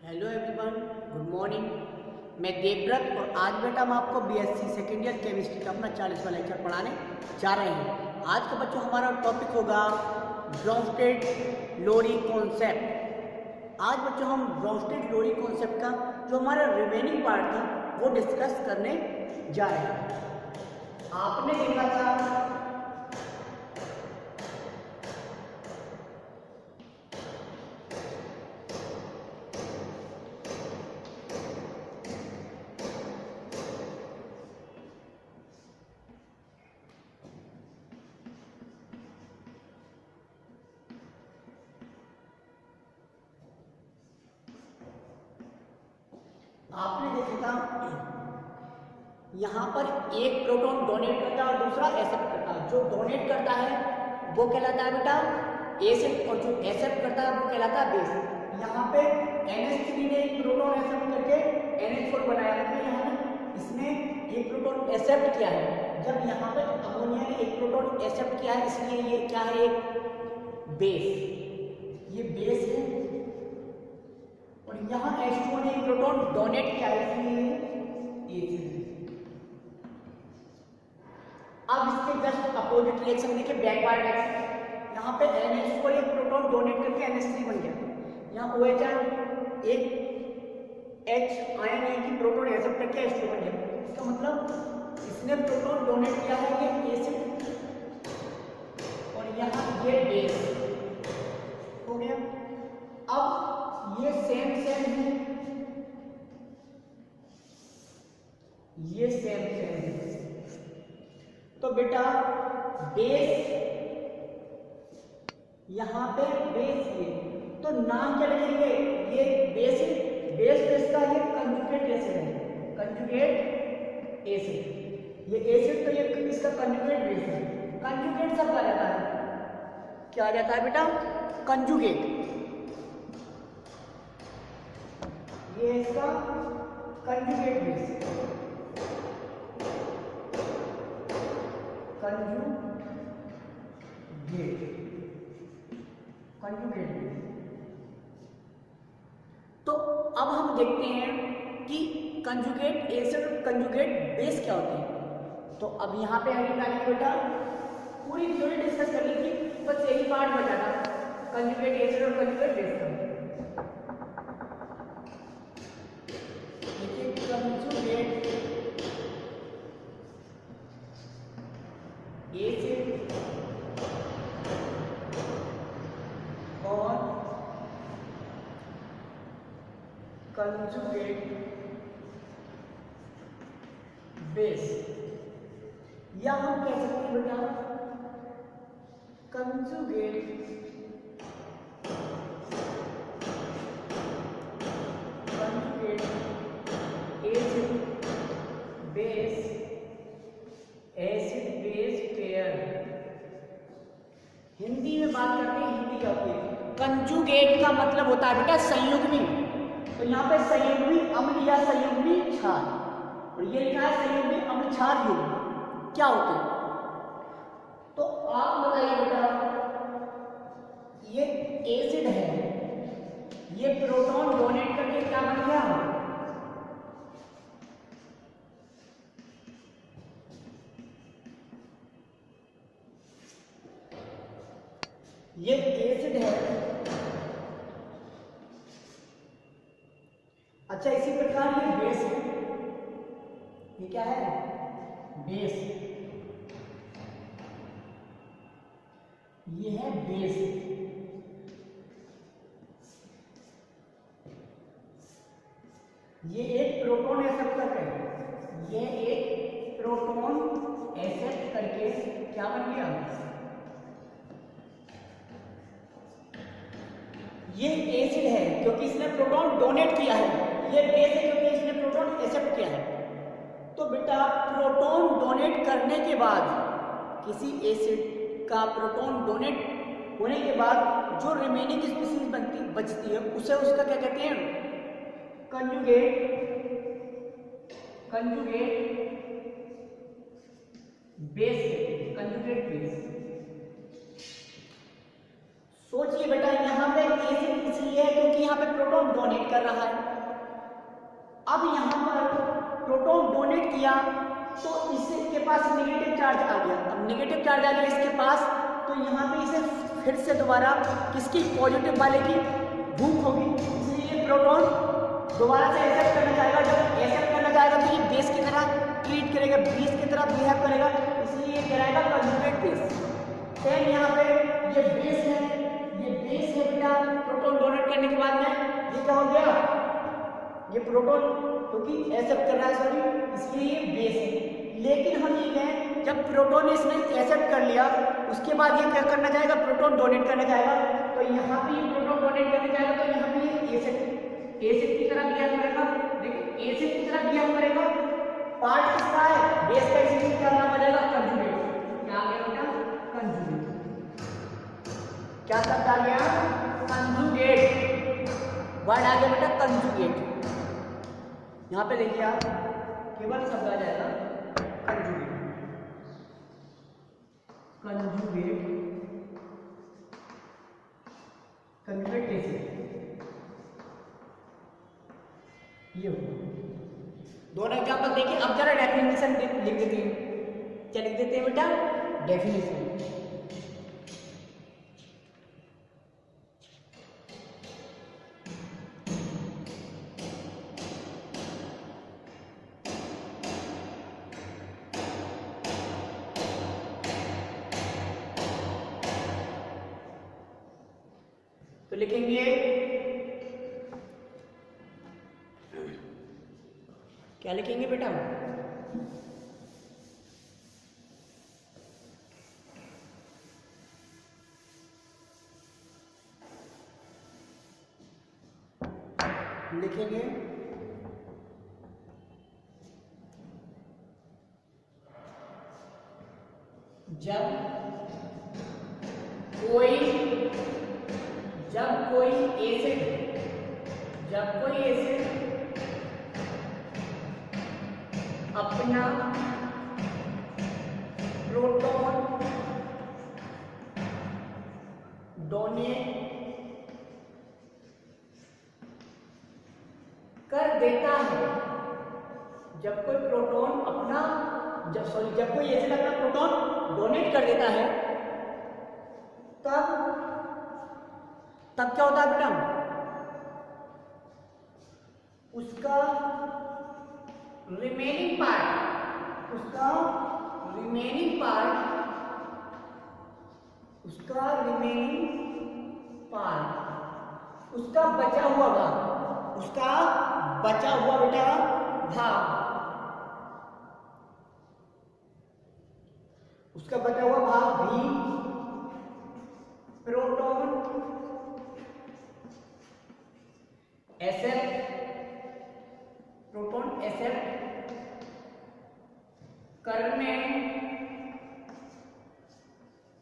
Hello everyone, good morning. मैं देवव्रत और आज बेटा हम आपको बीएससी सेकेंड ईयर केमिस्ट्री का अपना 40वां लेक्चर पढ़ाने जा रहे हैं। आज का बच्चों हमारा टॉपिक होगा ब्रोंस्टेड-लोरी कॉन्सेप्ट। आज बच्चों हम ब्रोंस्टेड-लोरी कॉन्सेप्ट का जो हमारा रिमेनिंग पार्ट था वो डिस्कस करने जा रहे हैं। आपने देखा था यहाँ पर एक प्रोटॉन डोनेट करता है और दूसरा एक्सेप्ट करता है। जो डोनेट करता है वो कहलाता है बेटा एसिड और जो एक्सेप्ट करता है वो कहलाता है बेस। यहाँ पे NH3 ने एक प्रोटॉन एक्सेप्ट करके NH4 बनाया, मतलब यहाँ इसने एक प्रोटॉन एक्सेप्ट किया है। जब यहाँ पे अमोनिया ने एक प्रोटॉन एक्सेप्ट किया है इसलिए ये क्या है, एक बेस, ये बेस है। और यहाँ H2 ने एक प्रोटॉन डोनेट किया है इसलिए एसिड। अब इसके जस्ट अपोजिट रिएक्शन देखिए, बैकवर्ड रिएक्शन। यहाँ पे NH4 एक प्रोटॉन डोनेट करके NH3 बन गया। यहाँ OH एक H आयन की प्रोटॉन एक्सेप्ट करके H2 बन गया। इसका मतलब इसने प्रोटॉन डोनेट किया है ये एसिड और यहाँ ये बेस हो गया। अब ये सेम है, ये सेम है। तो बेटा बेस यहाँ पे बेस ये, तो नाम क्या लिखेंगे, ये बेस बेस का ये कंजुगेट एसिड है, कंजुगेट एसिड। ये एसिड तो ये इसका कंजुगेट बेस है। कंजुगेट सब क्या जाता है, क्या जाता है बेटा, कंजुगेट। ये इसका कंजुगेट बेस, कंजुगेट बेस। तो अब हम देखते हैं कि कंजुगेट एसिड और कंजुगेट बेस क्या होते हैं। तो अब यहाँ पे हमें क्या बेटा पूरी थ्योरी डिस्कस कर ली थी, बस यही पार्ट बचा था कंजुगेट एसिड और कंजुगेट बेस का। देखिए कंजुगेट एसिड और कंजुगेट बेस, या हम कह सकते हैं बेटा conjugate acid base, acid base pair. Hindi में बात करते हैं, हिंदी क्या होती है, कंजुगेट का मतलब होता है बेटा संयुग्मी। तो यहाँ पे संयुग्मी अम्ल या संयुग्मी क्षार, और ये लिखा है संयुग्मी अम्ल क्षार युग्म, क्या होते हैं। तो आप बताइए बेटा, ये एसिड है, ये प्रोटॉन डोनेट करके क्या बन गया, ये एसिड है। अच्छा इसी प्रकार ये बेस है, ये क्या है, बेस, ये है बेस। ये एक प्रोटॉन एक्सेप्ट करके, ये एक प्रोटॉन एक्सेप्ट करके क्या बन गया, ये एसिड है क्योंकि इसने प्रोटॉन डोनेट किया है, ये बेस है क्योंकि इसने प्रोटॉन एक्सेप्ट किया है। तो बेटा प्रोटॉन डोनेट करने के बाद, किसी एसिड का प्रोटॉन डोनेट होने के बाद जो रिमेनिंग स्पीशीज बचती है उसे उसका क्या कहते हैं, कंजुगेट बेस, कंजुगेट बेस। सोचिए बेटा, यहाँ पे एसिड इसलिए है क्योंकि यहाँ पे प्रोटॉन डोनेट कर रहा है। अब यहाँ पर प्रोटॉन डोनेट किया तो इसके पास नेगेटिव चार्ज आ गया। अब नेगेटिव चार्ज आ गया इसके पास, तो यहाँ पे इसे फिर से दोबारा किसकी, पॉजिटिव वाले की भूख होगी, इसलिए प्रोटॉन दोबारा से एक्सेप्ट करना चाहेगा। जब एक्सेप्ट करना चाहेगा तो ये बेस की तरह ट्रीट करेगा, बेस की तरह बिहेव करेगा, इसलिए ये कहलाएगा कंजुगेट बेस। सेम यहाँ पे ये बेस है, ये बेस है बेटा। प्रोटॉन डोनेट करने के बाद में ये क्या हो गया, ये प्रोटॉन क्योंकि एक्सेप्ट कर रहा है, सॉरी, इसलिए ये बेस है। लेकिन हम ये कहें जब प्रोटॉन इसने एक्सेप्ट कर लिया उसके बाद ये क्या करना चाहेगा, प्रोटॉन डोनेट करना चाहेगा। तो यहाँ पे ये प्रोटॉन डोनेट करना चाहेगा तो यहाँ पे ये एसिड की तरह बिहेव करेगा। देखिए एसिड की तरह बिहेव करेगा, पार्ट किसका है, बेस का, इसलिए क्या नाम आ जाएगा, कंजुगेट। क्या आ गया बेटा, कंजुगेट। क्या शब्द आ गया, कंजुगेट। वर्ड आ गया बेटा कंजुगेट। यहाँ पे देखिए आप केवल शब्द आ जाएगा कंजुगेट। कंजुगेट, कंजुगेट कैसे, ये दोनों एग्जाम्पल देखिए। अब जरा डेफिनेशन लिख देते हैं, क्या लिख देते हैं बेटा, डेफिनेशन। तो लिखेंगे, क्या लिखेंगे बेटा, लिखेंगे जब कोई एसिड अपना प्रोटॉन डोनेट कर देता है, जब कोई प्रोटॉन अपना जब कोई एसिड अपना प्रोटॉन डोनेट कर देता है तब क्या होता है बेटा, उसका रिमेनिंग पार्ट उसका बचा हुआ बेटा भाग, उसका बचा हुआ भाग भी प्रोटॉन एक्सेप्ट करने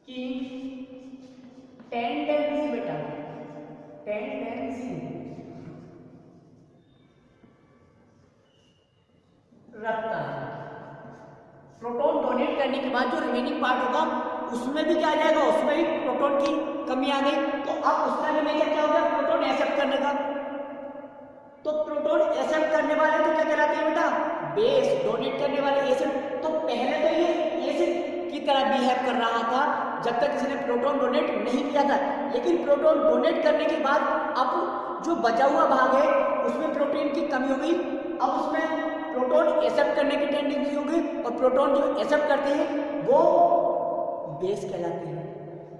की टेंडेंसी बेटा, रखता है। प्रोटॉन डोनेट करने के बाद जो रिमेनिंग पार्ट होगा उसमें भी क्या आ जाएगा, उसमें भी प्रोटॉन की कमी आ गई, तो अब उसका भी मेजर क्या हो गया, प्रोटॉन एक्सेप्ट करने का। तो प्रोटॉन एक्सेप्ट करने वाले तो क्या कहलाते हैं बेटा, बेस। डोनेट करने वाले एसिड। तो पहले तो ये एसिड की तरह बिहेव कर रहा था जब तक इसने प्रोटॉन डोनेट नहीं किया था, लेकिन प्रोटॉन डोनेट करने के बाद अब जो बचा हुआ भाग है उसमें प्रोटीन की कमी हो गई, अब उसमें प्रोटॉन एक्सेप्ट करने की टेंडेंसी होगी, और प्रोटॉन जो एक्सेप्ट करते हैं वो बेस कहलाते हैं।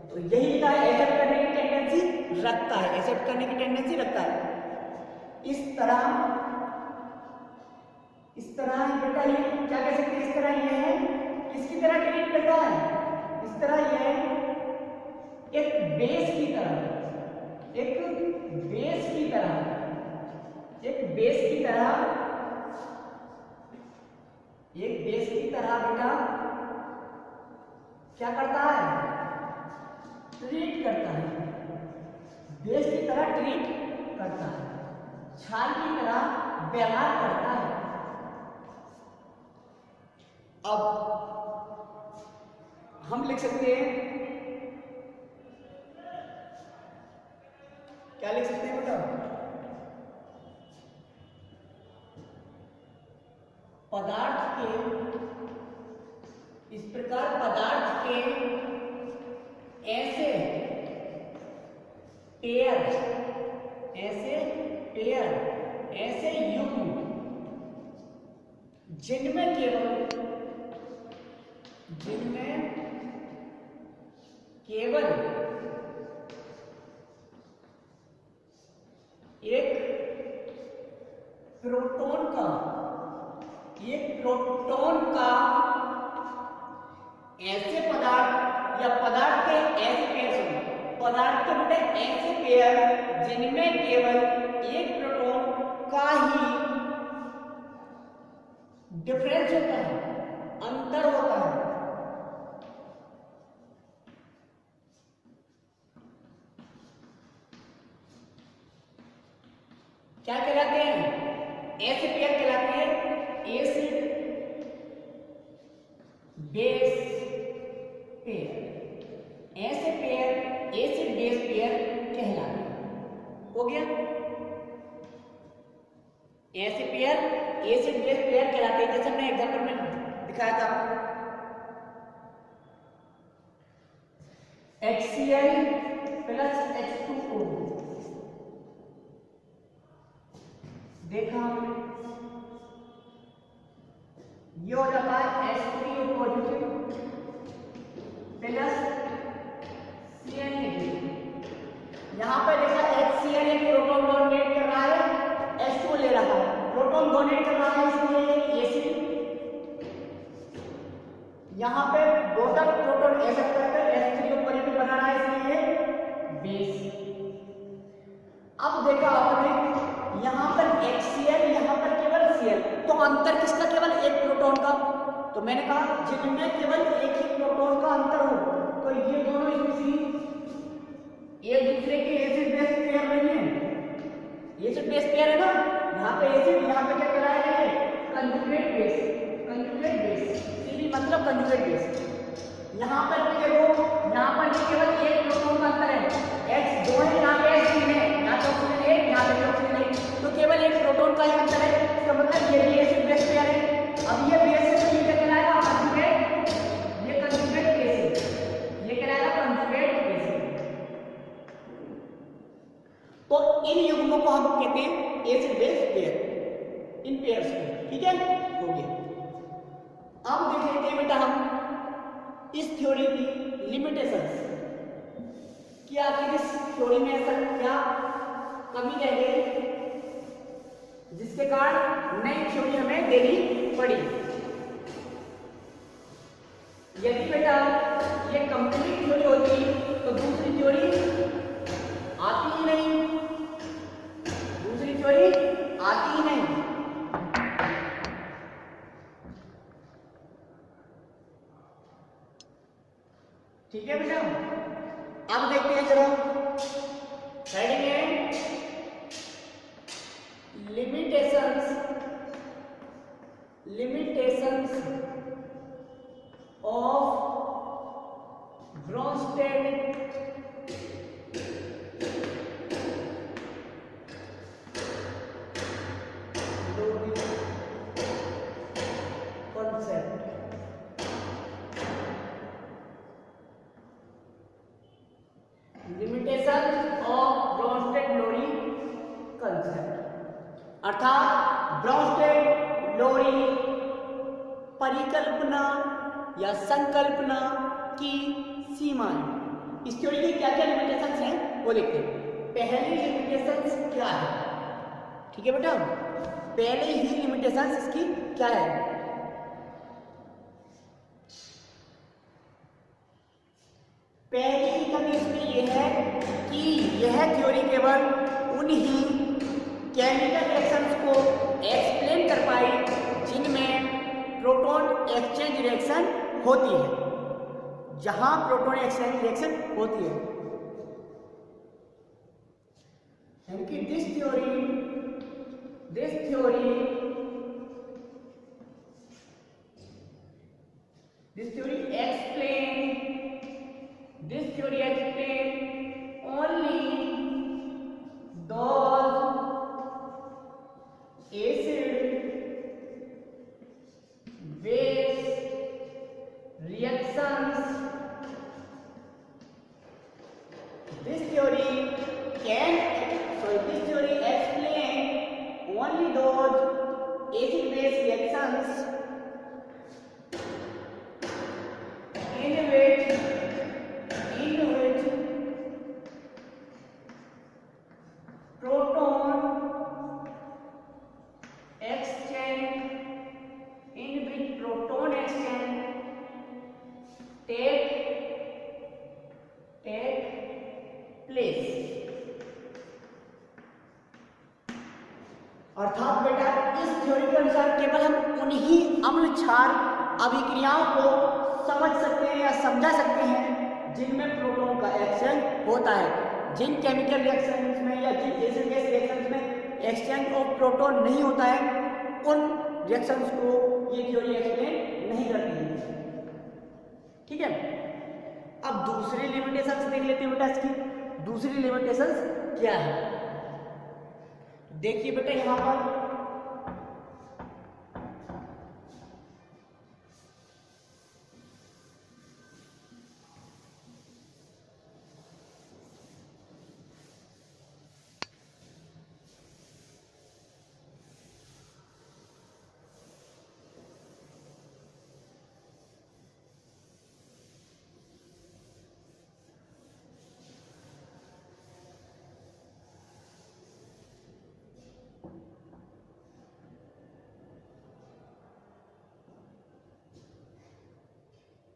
तो यही लिखा है, एक्सेप्ट करने की टेंडेंसी रखता है, एक्सेप्ट करने की टेंडेंसी रखता है। इस तरह बेटा ये क्या कह सकते हैं, इस तरह ये है, किसकी तरह ट्रीट करता है, इस तरह ये है एक बेस की तरह बेटा क्या करता है, ट्रीट करता है, बेस की तरह ट्रीट करता है, छाल की तरह व्यवहार करता है। अब हम लिख सकते हैं क्या लिख सकते हैं बेटा? पदार्थ के, इस प्रकार पदार्थ के ऐसे पेयर, ऐसे युग्म जिनमें केवल एक प्रोटॉन का ऐसे पदार्थ या पदार्थ के ऐसे पेयर, पदार्थ के बेटे ऐसे पेयर जिनमें केवल एक प्रोटॉन का ही डिफरेंस होता है, अंतर होता है। क्या कहलाते हैं? ऐसे पेयर कहलाते हैं एसिड बेस पेयर। ऐसे पेयर एसिड बेस पेयर कहलाते हैं। हो गया? ऐसे पेयर एसिड बेस पेयर कहलाते हैं। जैसे हमने एग्जांपल में दिखाया था, HCl प्लस H2O देखा हमने, ये हो जाता है H3O positive plus Cl negative. यहां पर देखा HCl एक प्रोटॉन डोनेट कर रहा है, H2O ले रहा है, प्रोटॉन डोनेट कर रहा है इसलिए एसिड। यहां पे बोतल प्रोटॉन ऐसा करके H3O पॉजिटिव बना रहा है इसलिए बेस। अब देखा आपने यहां पर HCl, यहां पर केवल Cl, तो अंतर किसका? केवल एक प्रोटॉन का। तो मैंने कहा जिनमें केवल एक ही प्रोटॉन का अंतर हो, तो ये दोनों स्पीशीज एक दूसरे के एसिड बेस पेयर नहीं है। एसिड बेस पेयर है ना, यहाँ पे एसिड, यहाँ पे क्या कराया गया है? कंजुगेट बेस, इसीलिए मतलब कंजुगेट बेस। यहाँ पर भी देखो, यहाँ पर भी केवल एक प्रोटॉन का अंतर है, H2 है, यहाँ पे H3 है, यहाँ पे ऑक्सीजन है, यहाँ पे ऑक्सीजन है, तो केवल एक प्रोटॉन का ही अंतर है। इसका मतलब ये भी एसिड बेस पेयर है। अब ये बेस है तो ये क्या कहलाएगा? कंजुगेट। ये कंजुगेट बेस है, ये कहलाएगा कंजुगेट बेस। तो इन युग्मों को हम कहते हैं एसिड बेस पेयर, इन पेयर्स को। ठीक है, हो गया। अब देख लेते हैं बेटा हम इस थ्योरी की लिमिटेशंस, कि आखिर इस थ्योरी में ऐसा क्या कमी रह गई जिसके कारण नई थ्योरी हमें देनी पड़ी। यदि बेटा ये कंप्लीट थ्योरी होती तो दूसरी थ्योरी आती ही नहीं, दूसरी थ्योरी आती ही नहीं। ठीक है बेटा, अब देखते हैं जरा हेडिंग है limitations of Bronsted concept। Limitation of Bronsted Lowry concept, अर्थात ब्रोंस्टेड-लोरी परिकल्पना या संकल्पना की सीमाएं। इस थ्योरी की क्या क्या लिमिटेशंस हैं वो देखते हैं। पहली लिमिटेशंस क्या है? ठीक है बेटा, पहले ही लिमिटेशंस इसकी क्या है? पहली कमी इसमें यह है कि यह थ्योरी केवल उन्हीं केमिकल रिएक्शंस को एक्सप्लेन कर पाई जिनमें प्रोटॉन एक्सचेंज रिएक्शन होती है, जहां प्रोटॉन एक्सचेंज रिएक्शन होती है। क्योंकि this theory explain only those acid base reactions, this theory explain only those acid base reactions in which proton exchange take place। अर्थात बेटा इस थ्योरी के अनुसार केवल हम उन्हीं अम्ल क्षार अभिक्रियाओं को समझ सकते हैं या समझा सकते हैं जिनमें प्रोटॉन का एक्सचेंज होता है। जिन केमिकल रिएक्शंस में या जिन एसिड बेस रिएक्शंस में एक्सचेंज ऑफ प्रोटॉन नहीं होता है उन रिएक्शंस को ये थ्योरी एक्सप्लेन नहीं करती है। ठीक है, अब दूसरी लिमिटेशंस देख लेते हैं बेटा। इसकी दूसरी लिमिटेशंस क्या है? देखिए बेटा यहां पर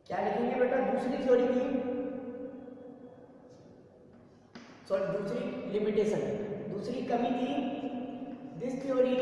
क्या लिखेंगे बेटा? दूसरी थ्योरी की दूसरी लिमिटेशन, दूसरी कमी थी। दिस थ्योरी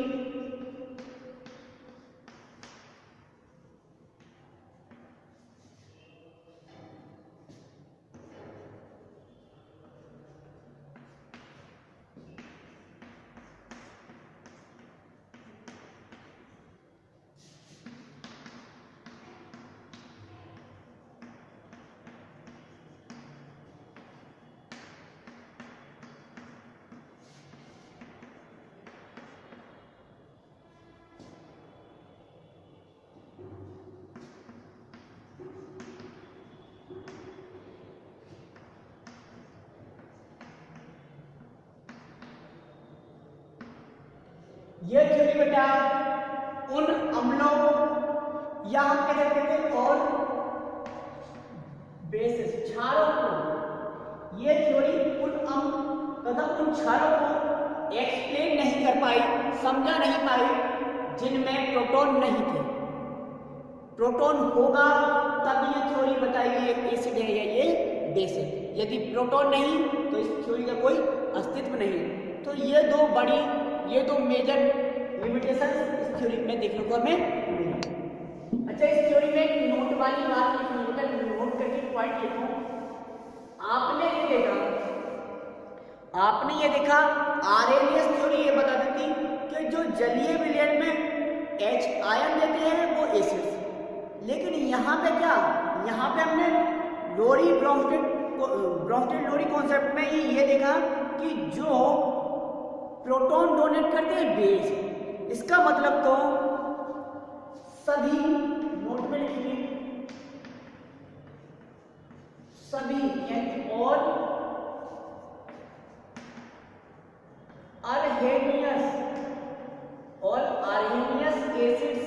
ये थ्योरी बेटा उन अम्लों या हम कह सकते थे और बेसिस क्षारों को, ये थ्योरी उन अम्ल तथा उन क्षारों को एक्सप्लेन नहीं कर पाई, समझा नहीं पाई जिनमें प्रोटॉन नहीं थे। प्रोटॉन होगा तब ये थ्योरी बताएगी ये एसिड है या ये बेस है। यदि प्रोटॉन नहीं तो इस थ्योरी का कोई अस्तित्व नहीं। तो ये दो मेजर लिमिटेशन इस थ्योरी में देखने को हमें मिली। अच्छा, इस थ्योरी में एक नोट वाली बात लिखनी होता है, नोट करके पॉइंट लिखो। आपने ये देखा आर्हेनियस थ्योरी ये बता देती कि जो जलीय विलयन में H आयन देते हैं वो एसिड्स, लेकिन यहाँ पे क्या, यहाँ पे हमने ब्रोंस्टेड लोरी कॉन्सेप्ट में ही ये देखा कि जो प्रोटॉन डोनेट करते हैं बेस। इसका मतलब तो सभी नोट में लिखिए, सभी यानी all arrhenius acids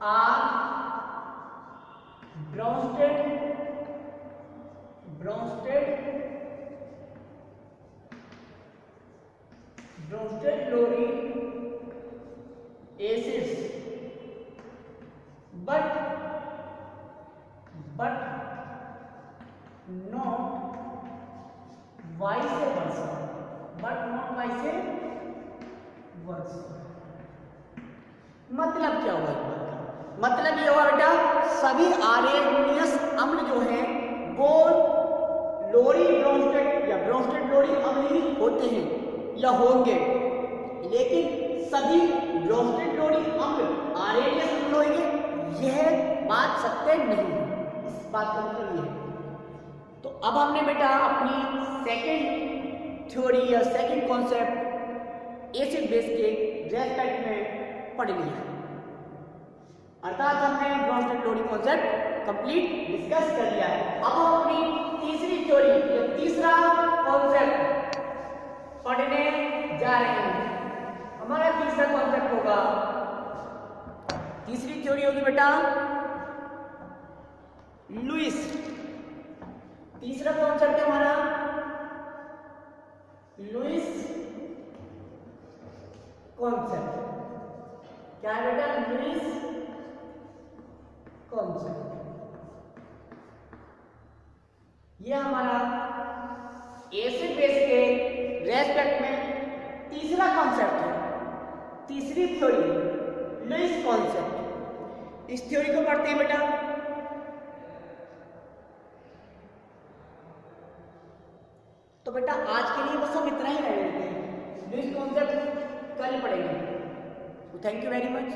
are Bronsted Lowry acids, but not vice versa, मतलब क्या हुआ? मतलब ये हुआ बेटा सभी आर्हेनियस अम्ल जो हैं वो लोरी ब्रोंस्टेड या ब्रोंस्टेड लोरी अम्ल ही होते हैं या होंगे, लेकिन सभी ब्रोंस्टेड लोरी अम्ल आर्हेनियस अम्ल होंगे, यह बात सत्य नहीं है। इस बात का मतलब ये है। तो अब हमने बेटा अपनी सेकेंड थ्योरी या सेकंड कॉन्सेप्ट एसिड बेस के रेस्पेक्ट में पढ़ लिया, अर्थात हमने Brønsted Lodi concept complete discuss कर लिया है। अब हम अपनी तीसरी थ्योरी या तीसरा कॉन्सेप्ट पढ़ने जा रहे हैं। हमारा तीसरा कॉन्सेप्ट होगा, तीसरी थ्योरी होगी बेटा लुईस। तीसरा कॉन्सेप्ट है हमारा लुईस कॉन्सेप्ट। क्या है बेटा? Lewis concept. ये हमारा एसिड बेस के रेस्पेक्ट में तीसरा कॉन्सेप्ट है, तीसरी थ्योरी लुईस कॉन्सेप्ट। इस थ्योरी को पढ़ते हैं बेटा। तो बेटा आज के लिए बस हम इतना ही रह लेते हैं, लुईस कॉन्सेप्ट कल पढ़ेंगे। Thank you very much.